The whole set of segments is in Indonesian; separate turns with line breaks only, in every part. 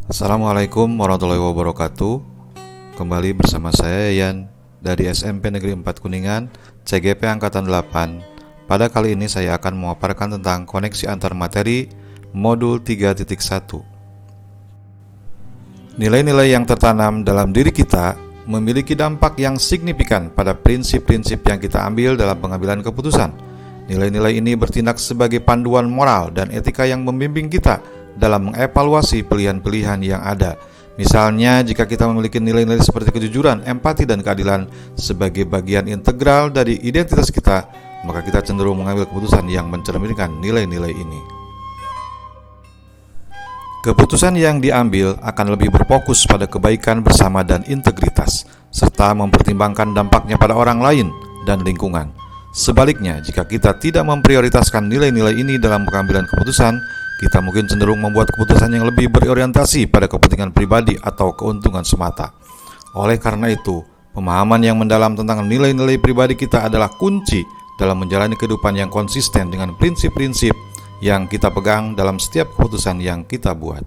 Assalamualaikum warahmatullahi wabarakatuh. Kembali bersama saya Yan dari SMP Negeri 4 Kuningan, CGP Angkatan 8. Pada kali ini saya akan memaparkan tentang koneksi antar materi modul 3.1. Nilai-nilai yang tertanam dalam diri kita memiliki dampak yang signifikan pada prinsip-prinsip yang kita ambil dalam pengambilan keputusan. Nilai-nilai ini bertindak sebagai panduan moral dan etika yang membimbing kita dalam mengevaluasi pilihan-pilihan yang ada. Misalnya, jika kita memiliki nilai-nilai seperti kejujuran, empati, dan keadilan sebagai bagian integral dari identitas kita, maka kita cenderung mengambil keputusan yang mencerminkan nilai-nilai ini. Keputusan yang diambil akan lebih berfokus pada kebaikan bersama dan integritas, serta mempertimbangkan dampaknya pada orang lain dan lingkungan. Sebaliknya, jika kita tidak memprioritaskan nilai-nilai ini dalam pengambilan keputusan, kita mungkin cenderung membuat keputusan yang lebih berorientasi pada kepentingan pribadi atau keuntungan semata. Oleh karena itu, pemahaman yang mendalam tentang nilai-nilai pribadi kita adalah kunci dalam menjalani kehidupan yang konsisten dengan prinsip-prinsip yang kita pegang dalam setiap keputusan yang kita buat.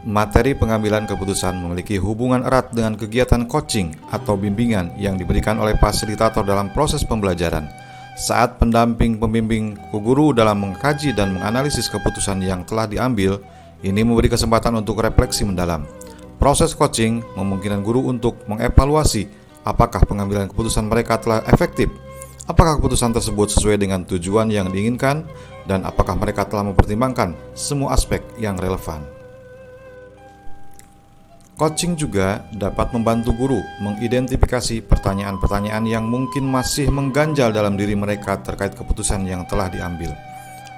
Materi pengambilan keputusan memiliki hubungan erat dengan kegiatan coaching atau bimbingan yang diberikan oleh fasilitator dalam proses pembelajaran. Saat pendamping pembimbing guru dalam mengkaji dan menganalisis keputusan yang telah diambil, ini memberi kesempatan untuk refleksi mendalam. Proses coaching memungkinkan guru untuk mengevaluasi apakah pengambilan keputusan mereka telah efektif, apakah keputusan tersebut sesuai dengan tujuan yang diinginkan, dan apakah mereka telah mempertimbangkan semua aspek yang relevan. Coaching juga dapat membantu guru mengidentifikasi pertanyaan-pertanyaan yang mungkin masih mengganjal dalam diri mereka terkait keputusan yang telah diambil.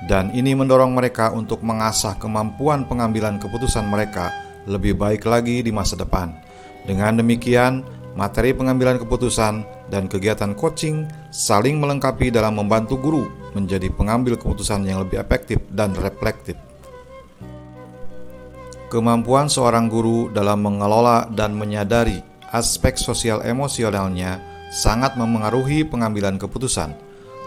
Dan ini mendorong mereka untuk mengasah kemampuan pengambilan keputusan mereka lebih baik lagi di masa depan. Dengan demikian, materi pengambilan keputusan dan kegiatan coaching saling melengkapi dalam membantu guru menjadi pengambil keputusan yang lebih efektif dan reflektif. Kemampuan seorang guru dalam mengelola dan menyadari aspek sosial emosionalnya sangat memengaruhi pengambilan keputusan,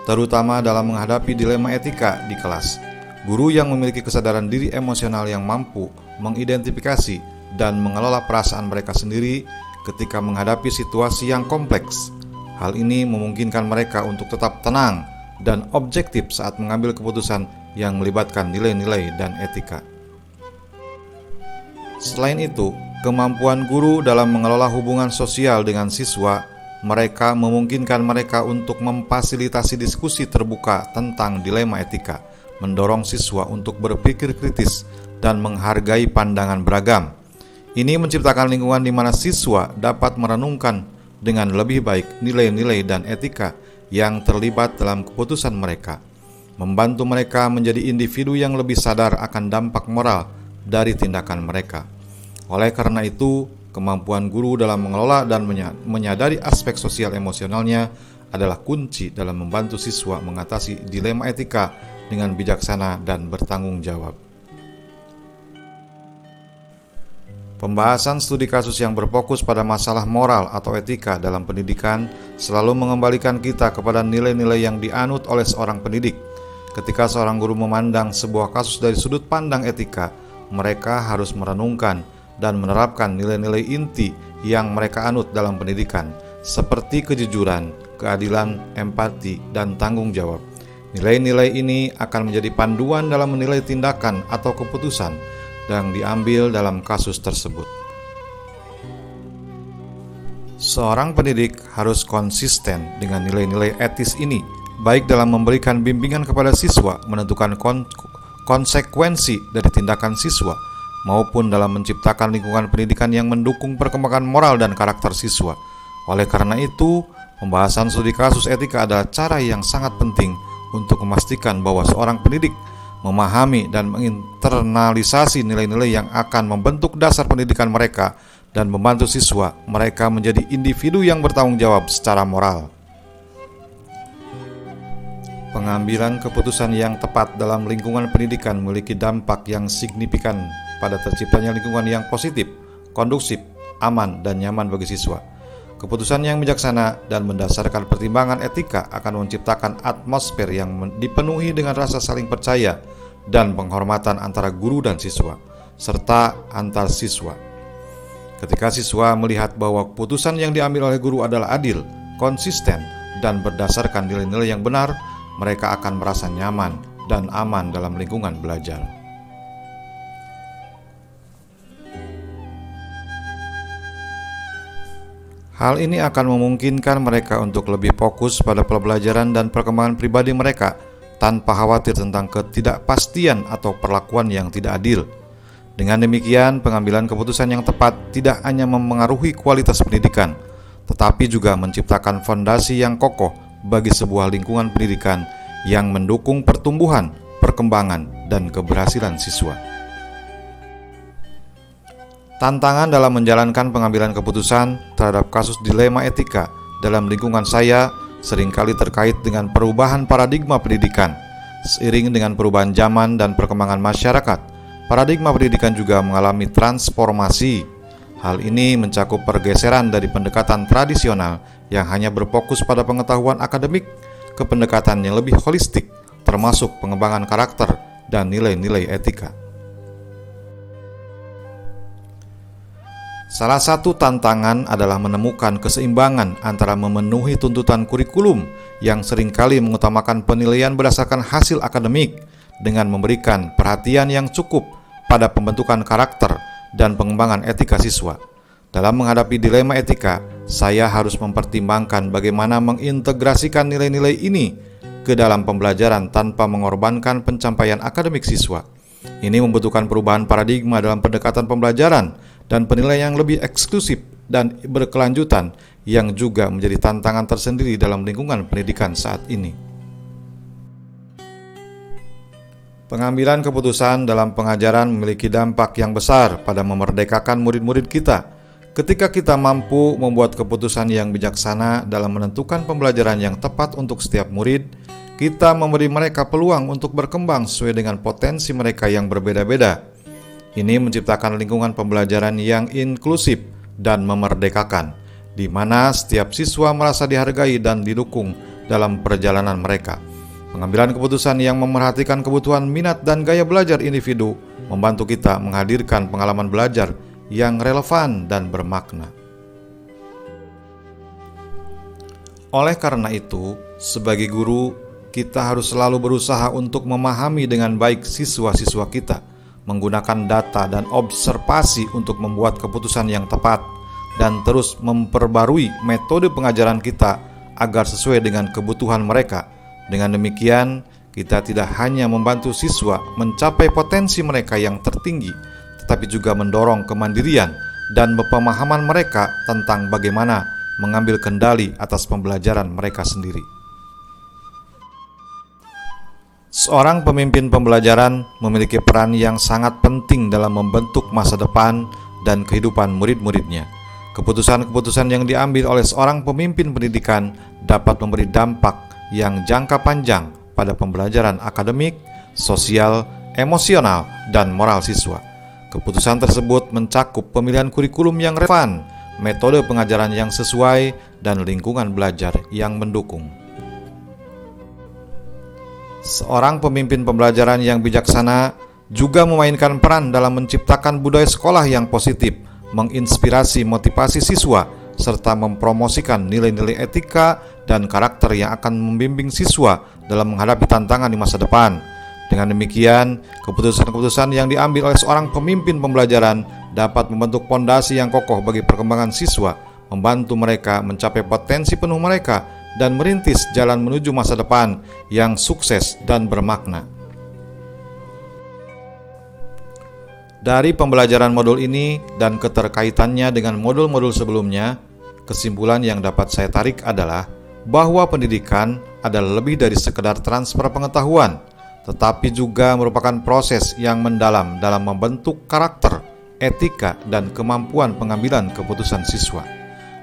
terutama dalam menghadapi dilema etika di kelas. Guru yang memiliki kesadaran diri emosional yang mampu mengidentifikasi dan mengelola perasaan mereka sendiri ketika menghadapi situasi yang kompleks. Hal ini memungkinkan mereka untuk tetap tenang dan objektif saat mengambil keputusan yang melibatkan nilai-nilai dan etika. Selain itu, kemampuan guru dalam mengelola hubungan sosial dengan siswa, mereka memungkinkan mereka untuk memfasilitasi diskusi terbuka tentang dilema etika, mendorong siswa untuk berpikir kritis dan menghargai pandangan beragam. Ini menciptakan lingkungan di mana siswa dapat merenungkan dengan lebih baik nilai-nilai dan etika yang terlibat dalam keputusan mereka, membantu mereka menjadi individu yang lebih sadar akan dampak moral dari tindakan mereka. Oleh karena itu, kemampuan guru dalam mengelola dan menyadari aspek sosial emosionalnya adalah kunci dalam membantu siswa mengatasi dilema etika dengan bijaksana dan bertanggung jawab. Pembahasan studi kasus yang berfokus pada masalah moral atau etika dalam pendidikan selalu mengembalikan kita kepada nilai-nilai yang dianut oleh seorang pendidik. Ketika seorang guru memandang sebuah kasus dari sudut pandang etika, mereka harus merenungkan dan menerapkan nilai-nilai inti yang mereka anut dalam pendidikan, seperti kejujuran, keadilan, empati, dan tanggung jawab. Nilai-nilai ini akan menjadi panduan dalam menilai tindakan atau keputusan yang diambil dalam kasus tersebut. Seorang pendidik harus konsisten dengan nilai-nilai etis ini, baik dalam memberikan bimbingan kepada siswa, menentukan konsekuensi dari tindakan siswa, maupun dalam menciptakan lingkungan pendidikan yang mendukung perkembangan moral dan karakter siswa. Oleh karena itu, pembahasan studi kasus etika adalah cara yang sangat penting untuk memastikan bahwa seorang pendidik memahami dan menginternalisasi nilai-nilai yang akan membentuk dasar pendidikan mereka dan membantu siswa mereka menjadi individu yang bertanggung jawab secara moral. Pengambilan keputusan yang tepat dalam lingkungan pendidikan memiliki dampak yang signifikan pada terciptanya lingkungan yang positif, kondusif, aman, dan nyaman bagi siswa. Keputusan yang bijaksana dan mendasarkan pertimbangan etika akan menciptakan atmosfer yang dipenuhi dengan rasa saling percaya dan penghormatan antara guru dan siswa. serta antar siswa. Ketika siswa melihat bahwa keputusan yang diambil oleh guru adalah adil, konsisten, dan berdasarkan nilai-nilai yang benar, mereka akan merasa nyaman dan aman dalam lingkungan belajar. Hal ini akan memungkinkan mereka untuk lebih fokus pada pembelajaran dan perkembangan pribadi mereka tanpa khawatir tentang ketidakpastian atau perlakuan yang tidak adil. Dengan demikian, pengambilan keputusan yang tepat tidak hanya memengaruhi kualitas pendidikan, tetapi juga menciptakan fondasi yang kokoh bagi sebuah lingkungan pendidikan yang mendukung pertumbuhan, perkembangan, dan keberhasilan siswa. Tantangan dalam menjalankan pengambilan keputusan terhadap kasus dilema etika dalam lingkungan saya seringkali terkait dengan perubahan paradigma pendidikan. Seiring dengan perubahan zaman dan perkembangan masyarakat, paradigma pendidikan juga mengalami transformasi. Hal ini mencakup pergeseran dari pendekatan tradisional yang hanya berfokus pada pengetahuan akademik ke pendekatan yang lebih holistik, termasuk pengembangan karakter dan nilai-nilai etika. Salah satu tantangan adalah menemukan keseimbangan antara memenuhi tuntutan kurikulum yang seringkali mengutamakan penilaian berdasarkan hasil akademik dengan memberikan perhatian yang cukup pada pembentukan karakter dan pengembangan etika siswa. Dalam menghadapi dilema etika, saya harus mempertimbangkan bagaimana mengintegrasikan nilai-nilai ini ke dalam pembelajaran tanpa mengorbankan pencapaian akademik siswa. Ini membutuhkan perubahan paradigma dalam pendekatan pembelajaran dan penilaian yang lebih eksklusif dan berkelanjutan yang juga menjadi tantangan tersendiri dalam lingkungan pendidikan saat ini. Pengambilan keputusan dalam pengajaran memiliki dampak yang besar pada memerdekakan murid-murid kita. Ketika kita mampu membuat keputusan yang bijaksana dalam menentukan pembelajaran yang tepat untuk setiap murid, kita memberi mereka peluang untuk berkembang sesuai dengan potensi mereka yang berbeda-beda. Ini menciptakan lingkungan pembelajaran yang inklusif dan memerdekakan, di mana setiap siswa merasa dihargai dan didukung dalam perjalanan mereka. Pengambilan keputusan yang memerhatikan kebutuhan minat dan gaya belajar individu membantu kita menghadirkan pengalaman belajar yang relevan dan bermakna. Oleh karena itu, sebagai guru, kita harus selalu berusaha untuk memahami dengan baik siswa-siswa kita, menggunakan data dan observasi untuk membuat keputusan yang tepat, dan terus memperbarui metode pengajaran kita agar sesuai dengan kebutuhan mereka. Dengan demikian, kita tidak hanya membantu siswa mencapai potensi mereka yang tertinggi, tetapi juga mendorong kemandirian dan pemahaman mereka tentang bagaimana mengambil kendali atas pembelajaran mereka sendiri. Seorang pemimpin pembelajaran memiliki peran yang sangat penting dalam membentuk masa depan dan kehidupan murid-muridnya. Keputusan-keputusan yang diambil oleh seorang pemimpin pendidikan dapat memberi dampak yang jangka panjang pada pembelajaran akademik, sosial, emosional, dan moral siswa. Keputusan tersebut mencakup pemilihan kurikulum yang relevan, metode pengajaran yang sesuai, dan lingkungan belajar yang mendukung. Seorang pemimpin pembelajaran yang bijaksana juga memainkan peran dalam menciptakan budaya sekolah yang positif, menginspirasi motivasi siswa, serta mempromosikan nilai-nilai etika dan karakter yang akan membimbing siswa dalam menghadapi tantangan di masa depan. Dengan demikian, keputusan-keputusan yang diambil oleh seorang pemimpin pembelajaran dapat membentuk fondasi yang kokoh bagi perkembangan siswa, membantu mereka mencapai potensi penuh mereka, dan merintis jalan menuju masa depan yang sukses dan bermakna. Dari pembelajaran modul ini dan keterkaitannya dengan modul-modul sebelumnya, kesimpulan yang dapat saya tarik adalah bahwa pendidikan adalah lebih dari sekedar transfer pengetahuan, tetapi juga merupakan proses yang mendalam dalam membentuk karakter, etika, dan kemampuan pengambilan keputusan siswa.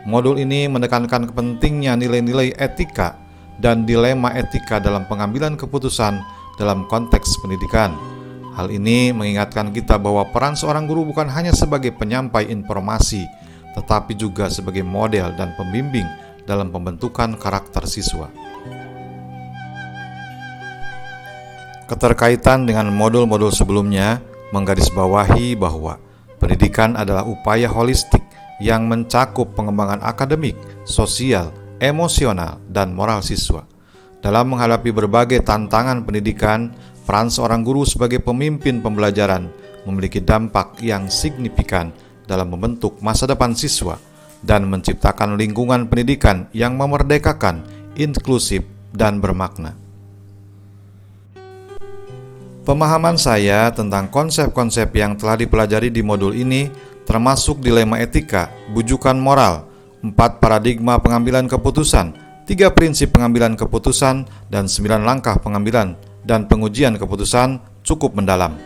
Modul ini menekankan pentingnya nilai-nilai etika dan dilema etika dalam pengambilan keputusan dalam konteks pendidikan. Hal ini mengingatkan kita bahwa peran seorang guru bukan hanya sebagai penyampai informasi, tetapi juga sebagai model dan pembimbing dalam pembentukan karakter siswa. Keterkaitan dengan modul-modul sebelumnya, menggarisbawahi bahwa pendidikan adalah upaya holistik yang mencakup pengembangan akademik, sosial, emosional, dan moral siswa. Dalam menghadapi berbagai tantangan pendidikan, peran seorang guru sebagai pemimpin pembelajaran memiliki dampak yang signifikan dalam membentuk masa depan siswa dan menciptakan lingkungan pendidikan yang memerdekakan, inklusif, dan bermakna. Pemahaman saya tentang konsep-konsep yang telah dipelajari di modul ini termasuk dilema etika, bujukan moral, 4 paradigma pengambilan keputusan, 3 prinsip pengambilan keputusan, dan 9 langkah pengambilan dan pengujian keputusan cukup mendalam.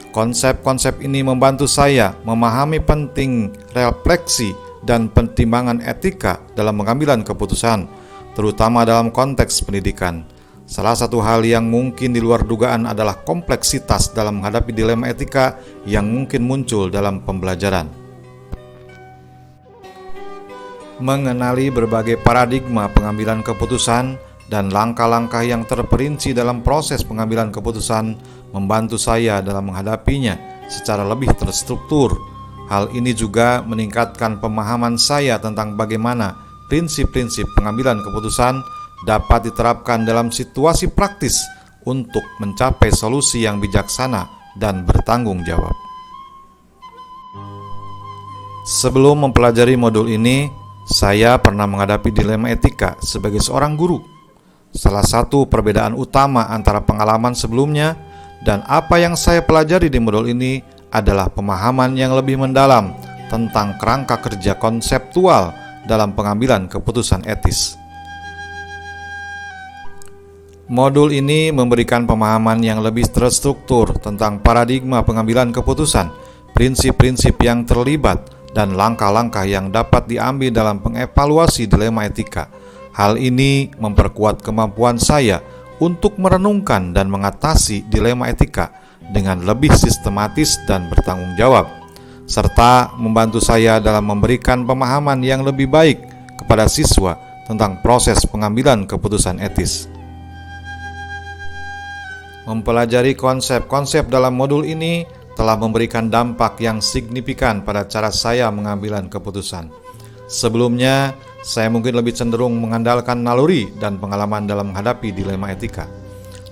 Konsep-konsep ini membantu saya memahami penting refleksi dan pertimbangan etika dalam pengambilan keputusan, terutama dalam konteks pendidikan. Salah satu hal yang mungkin di luar dugaan adalah kompleksitas dalam menghadapi dilema etika yang mungkin muncul dalam pembelajaran. Mengenali berbagai paradigma pengambilan keputusan dan langkah-langkah yang terperinci dalam proses pengambilan keputusan membantu saya dalam menghadapinya secara lebih terstruktur. Hal ini juga meningkatkan pemahaman saya tentang bagaimana prinsip-prinsip pengambilan keputusan dapat diterapkan dalam situasi praktis untuk mencapai solusi yang bijaksana dan bertanggung jawab. Sebelum mempelajari modul ini, saya pernah menghadapi dilema etika sebagai seorang guru. Salah satu perbedaan utama antara pengalaman sebelumnya dan apa yang saya pelajari di modul ini adalah pemahaman yang lebih mendalam tentang kerangka kerja konseptual dalam pengambilan keputusan etis. Modul ini memberikan pemahaman yang lebih terstruktur tentang paradigma pengambilan keputusan, prinsip-prinsip yang terlibat, dan langkah-langkah yang dapat diambil dalam pengevaluasi dilema etika. Hal ini memperkuat kemampuan saya untuk merenungkan dan mengatasi dilema etika dengan lebih sistematis dan bertanggung jawab, serta membantu saya dalam memberikan pemahaman yang lebih baik kepada siswa tentang proses pengambilan keputusan etis. Mempelajari konsep-konsep dalam modul ini telah memberikan dampak yang signifikan pada cara saya mengambilan keputusan. Sebelumnya, saya mungkin lebih cenderung mengandalkan naluri dan pengalaman dalam menghadapi dilema etika.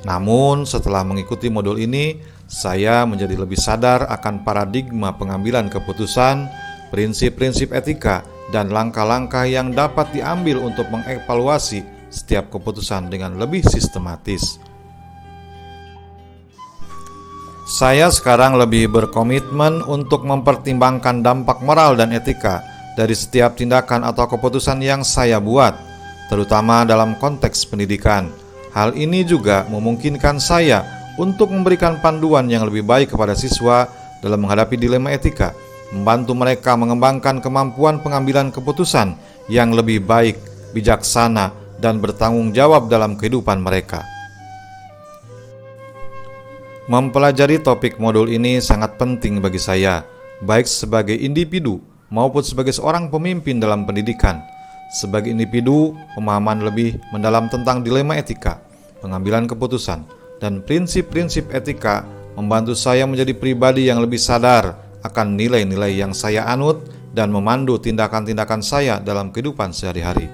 Namun, setelah mengikuti modul ini, saya menjadi lebih sadar akan paradigma pengambilan keputusan, prinsip-prinsip etika, dan langkah-langkah yang dapat diambil untuk mengevaluasi setiap keputusan dengan lebih sistematis. Saya sekarang lebih berkomitmen untuk mempertimbangkan dampak moral dan etika dari setiap tindakan atau keputusan yang saya buat, terutama dalam konteks pendidikan. Hal ini juga memungkinkan saya untuk memberikan panduan yang lebih baik kepada siswa dalam menghadapi dilema etika, membantu mereka mengembangkan kemampuan pengambilan keputusan yang lebih baik, bijaksana, dan bertanggung jawab dalam kehidupan mereka. Mempelajari topik modul ini sangat penting bagi saya, baik sebagai individu maupun sebagai seorang pemimpin dalam pendidikan. Sebagai individu, pemahaman lebih mendalam tentang dilema etika, pengambilan keputusan, dan prinsip-prinsip etika membantu saya menjadi pribadi yang lebih sadar akan nilai-nilai yang saya anut dan memandu tindakan-tindakan saya dalam kehidupan sehari-hari.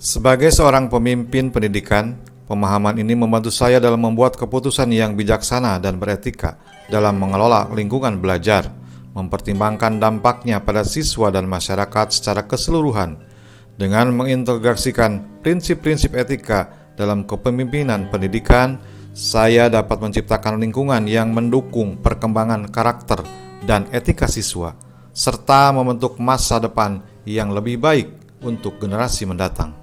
Sebagai seorang pemimpin pendidikan, pemahaman ini membantu saya dalam membuat keputusan yang bijaksana dan beretika dalam mengelola lingkungan belajar, mempertimbangkan dampaknya pada siswa dan masyarakat secara keseluruhan. Dengan mengintegrasikan prinsip-prinsip etika dalam kepemimpinan pendidikan, saya dapat menciptakan lingkungan yang mendukung perkembangan karakter dan etika siswa, serta membentuk masa depan yang lebih baik untuk generasi mendatang.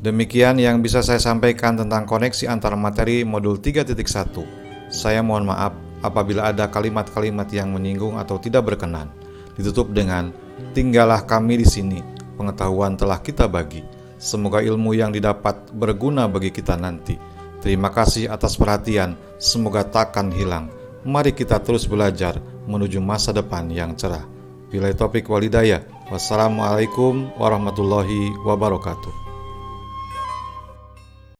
Demikian yang bisa saya sampaikan tentang koneksi antara materi modul 3.1. Saya mohon maaf apabila ada kalimat-kalimat yang menyinggung atau tidak berkenan. Ditutup dengan, tinggallah kami di sini, pengetahuan telah kita bagi. Semoga ilmu yang didapat berguna bagi kita nanti. Terima kasih atas perhatian, semoga takkan hilang. Mari kita terus belajar menuju masa depan yang cerah. Billahi taufiq wal hidayah. Wassalamualaikum warahmatullahi wabarakatuh.